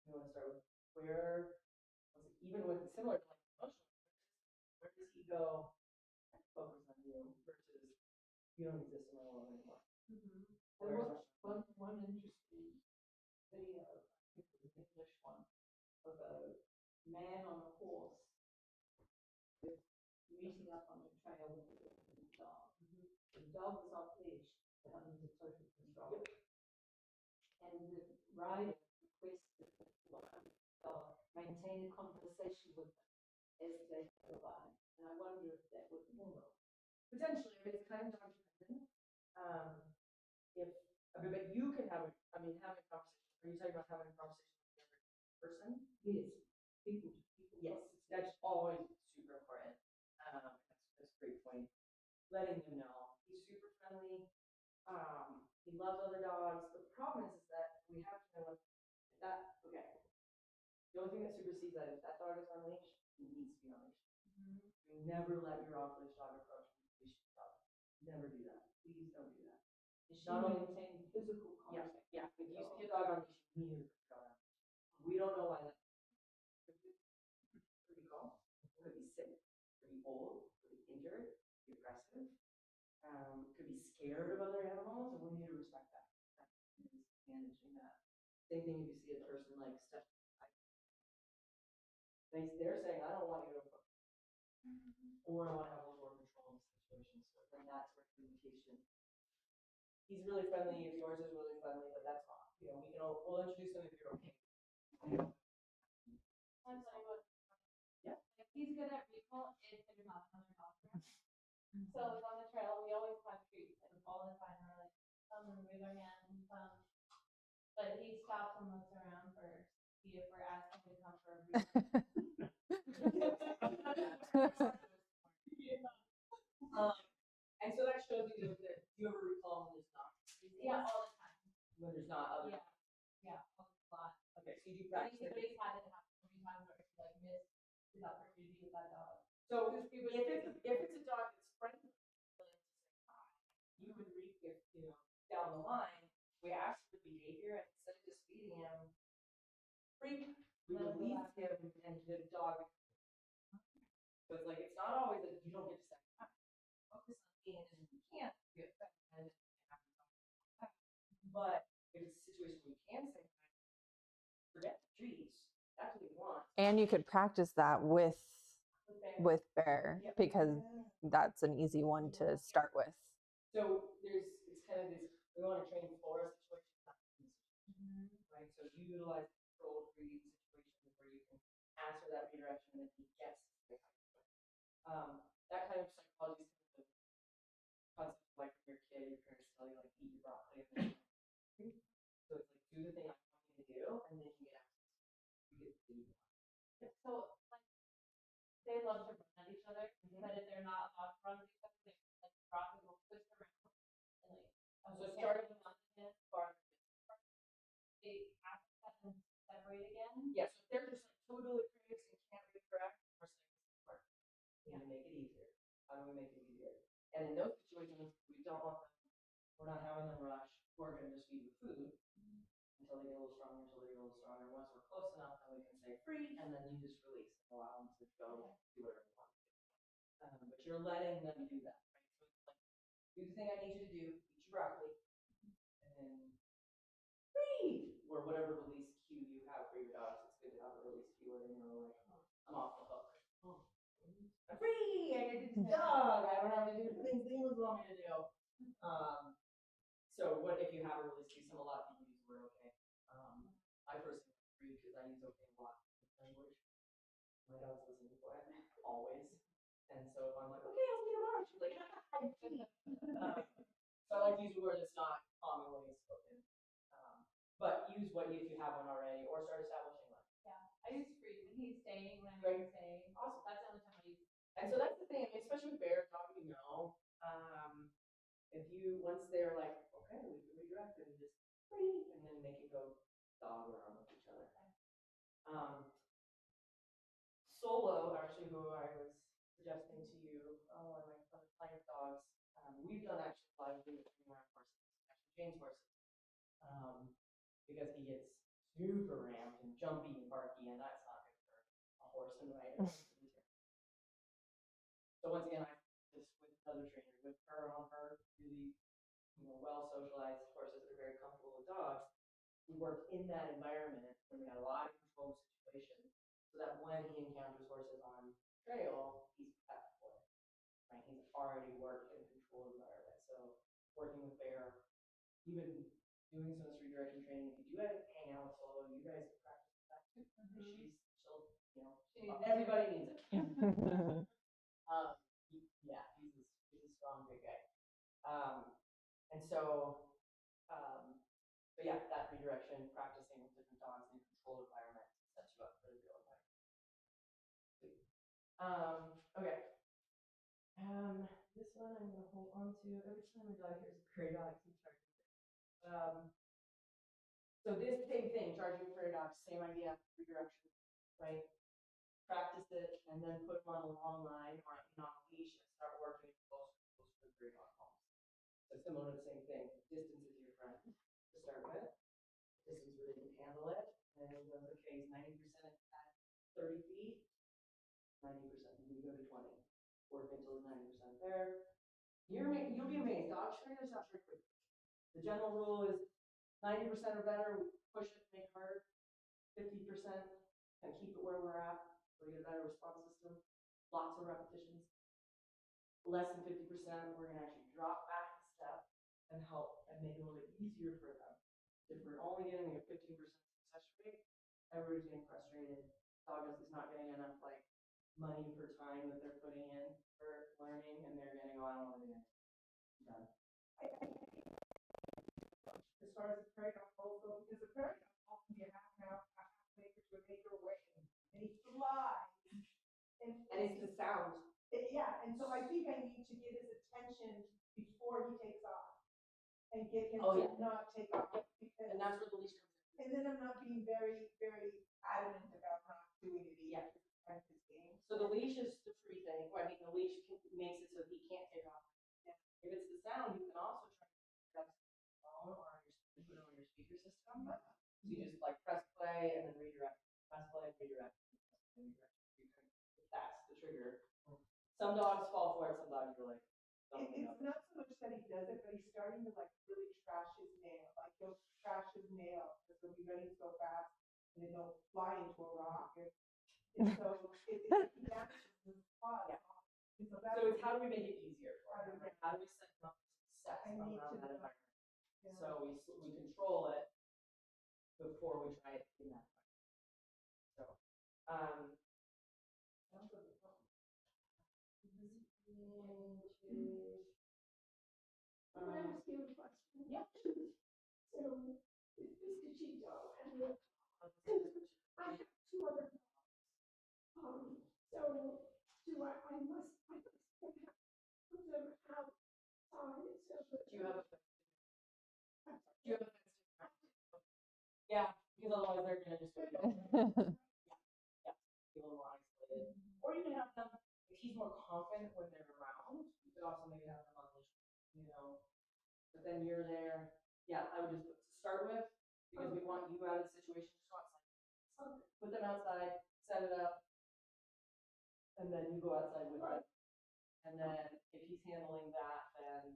you want to start with even with similar to like emotional, where does he go and focus on you versus you don't exist in my world anymore. There was one interesting video, I think it was an English one, of a man on a horse meeting up on the trail with a dog. The dog was off leash, but under total control. And the rider requested that the dog maintain a conversation with them as they go by. And I wonder if that would work. Potentially, it's kind of dog dependent. But you can having a conversation. Are you talking about having a conversation with the other person? Yes, people. Yes, that's always super important. That's a great point. Letting them know he's super friendly. He loves other dogs. The problem is that we have to know that. Okay. The only thing that supersedes that is that dog is on leash. He needs to be on leash. You never let your off leash dog approach a leash dog. Never do that. Please don't do that. Is she maintaining physical contact? Yeah. If you see a dog on leash, you need to put the dog on leash. We don't know why that. Pretty calm. Could be sick. Could be old. Could be injured. Could be aggressive. Could be scared of other animals, and we need to respect that. That is managing that. Same thing if you see a person like step. They're saying, I don't want you to approach. Or I want to have a little more control in the situation. So then that's where communication. He's really friendly. If yours is really friendly, but that's fine. We'll introduce him if you're okay. I'm sorry, what? Yeah. If he's good at recall, if there's not another dog there. So like on the trail, we always find treats and all the time we're like, move our hands, but he stops and looks around first, see if we're asking to come for a recall. And so that shows you that you ever recall when there's not. Yeah, all the time. When there's not other. Yeah, a lot. Okay, so you do But practice. he's had it happen 3 times where he like missed his opportunity with that dog. So if it's a dog that's friendly, you would down the line, we ask for behavior and instead of just feeding him free, we release him and the dog. So it's like it's not always that you don't get to say, focus on being and you can't be affected. But if it's a situation where you can say, forget the treats, that's what you want. And you could practice that with Okay. Bear Yep. because that's an easy one to start with. So it's kind of this, we want to train for a situation, not in a situation, right? So you utilize controlled read situations where you can answer that redirection and he gets the that kind of psychology is kind of the concept of like when you're a kid, your parents tell you like eat your broccoli and then so it's like do the thing I want you to do and then you get access. You get to do So like they love to run at each other, but if they're not allowed to run at each other, they like drop and will twist around and like So start with one and farther. They have to separate again. yeah, so if they're just like totally curious and can't redirect, we're saying this is work. We need to make it easier. How do we make it easier? And in those situations, we don't want them, we're not having them rush. We're going to just feed them food until they get a little stronger, until they get a little stronger. Once we're close enough, then we can say free, and then you just release and allow them to go do whatever they want to do. But you're letting them do that, right? So it's like, do the thing I need you to do, eat your broccoli, and then free, or whatever release cue you have for your dogs. It's good to have a release cue where they know, like, I'm off the hook. I'm free. I get to dog. I don't have to do the things the humans want me to do. So what if you have a release cue? A lot of people use the word okay. I personally agree because I use okay a lot in language. My dog's listening to it always, and so if I'm like, okay, I'll see you tomorrow, she's like, so I like to use a word that's not commonly spoken. But use what if you have one already, or start establishing one. Yeah, I use free when he's staying, when I'm Right. staying. Awesome. That's the only time I use it. And so that's the thing, I mean, especially with bear dog, you know, if you once they're like, okay, we can redirect and just free, and then make it go dog around with each other. Solo, actually, who I was suggesting to you, one of my client dogs, we've done actually a lot of doing around horses, actually Jane's horses, because he gets super ramped and jumpy and barky, and that's not good for a horse and rider. So once again, I just with another trainer, with her on her really, well socialized horses that are very comfortable with dogs. We worked in that environment where we had a lot of controlled situations, so that when he encounters horses on trail, he's prepped for it. Right? He's already worked in a controlled environment. So working with Bear, even doing some of this redirection training, if you do hang out with Solo, you guys practice that too. She'll, everybody needs it. Yeah, he's a strong big guy. And so, but yeah, that redirection, practicing with different dogs in controlled environments sets you up for the real life. Sweet. Okay. This one I'm gonna hold on to. Every time a dog hears a prairie dog, he's charging. So this same thing, charging prairie dogs, same idea, redirection, right? Practice it and then put them on a long line or on a leash and start working closer to the prairie dog homes. So similar to the same thing, distance is your friend to start with. Distance where they can handle it. And then goes, okay, 90% at 30 feet, 90%, you go to 20. Work until 90% there. You'll be amazed. Dog trainers have trick quickly. The general rule is 90% or better, we push it, make it hard. 50% and keep it where we're at, so we get a better response system. Lots of repetitions. Less than 50%, we're gonna actually drop back a step and help and make it a little bit easier for them. If we're only getting a 15% success rate, everybody's getting frustrated. Dog is not getting enough like money per time that they're putting in for learning, and they're getting, oh, I don't want to do it. Done. As far as the prairie dog goes, though, because the prairie dog often be a half acre to an acre away, and he flies. And it's the sound. Yeah, and so I think I need to get his attention before he takes off, and get him Oh, to yeah. not take off, because, And that's where the leash comes in. and then I'm not being very, very adamant about not doing it Yeah. either. Practice game. So the leash is the free thing. Well, I mean, the leash makes it so he can't take off. Yeah. If it's the sound, you can also try to press the phone or put it on your speaker system. So you just like press play and then redirect. Press play and redirect. That's the trigger. Some dogs fall for it. Some dogs are like, don't It's not so much that he does it, but he's starting to like really trash his nail. Like he'll trash active nail, because they'll be ready to go fast, and they don't fly into a rock, and so it damages the spot. Yeah. And so So that's. it's how do we make it easier for them? Like, how do we set them up for success I around need that to- environment? Yeah. So we control it before we try it in that environment. So, Can I ask you a question? Yeah. So, this is Chico, and I have 2 other dogs. So, I must have to put them outside, so that. do you have a yeah, because otherwise they're gonna just go. Be a little more isolated. Or you can have them, if he's more confident when they're around, you could also maybe have them on leash, you know. But then you're there, yeah, I would just to start with, because we want you out of the situation, just go outside. Put them outside, set it up, and then you go outside with them. And then if he's handling that, then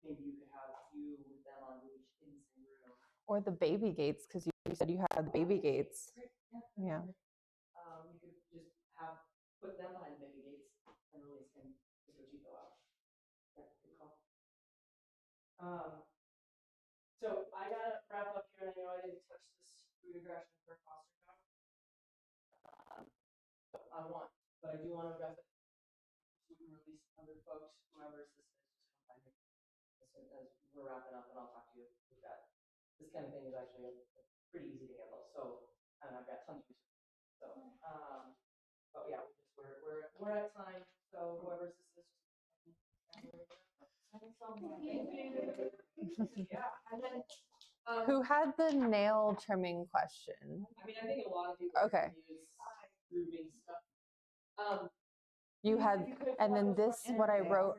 maybe you could have you with them on leash in the same room. Or the baby gates, because you said you had baby gates. Great, yeah. Yeah. You could just put them behind the baby gates and release him to go Chico out. Yeah, good call. So I gotta wrap up here, and I know I didn't touch this food aggression for foster dog. But I do want to address it. So we can release other folks, whoever's this is, just come by here as soon as we're wrapping up, and I'll talk to you. We've got this kind of thing is actually pretty easy to handle. So, and I've got tons of research. So, but yeah, we're at time. So whoever's this is. Thank you. Yeah, and then. Who had the nail trimming question? I mean, I think a lot of people Okay. use grooming stuff. You had, and then this, what I wrote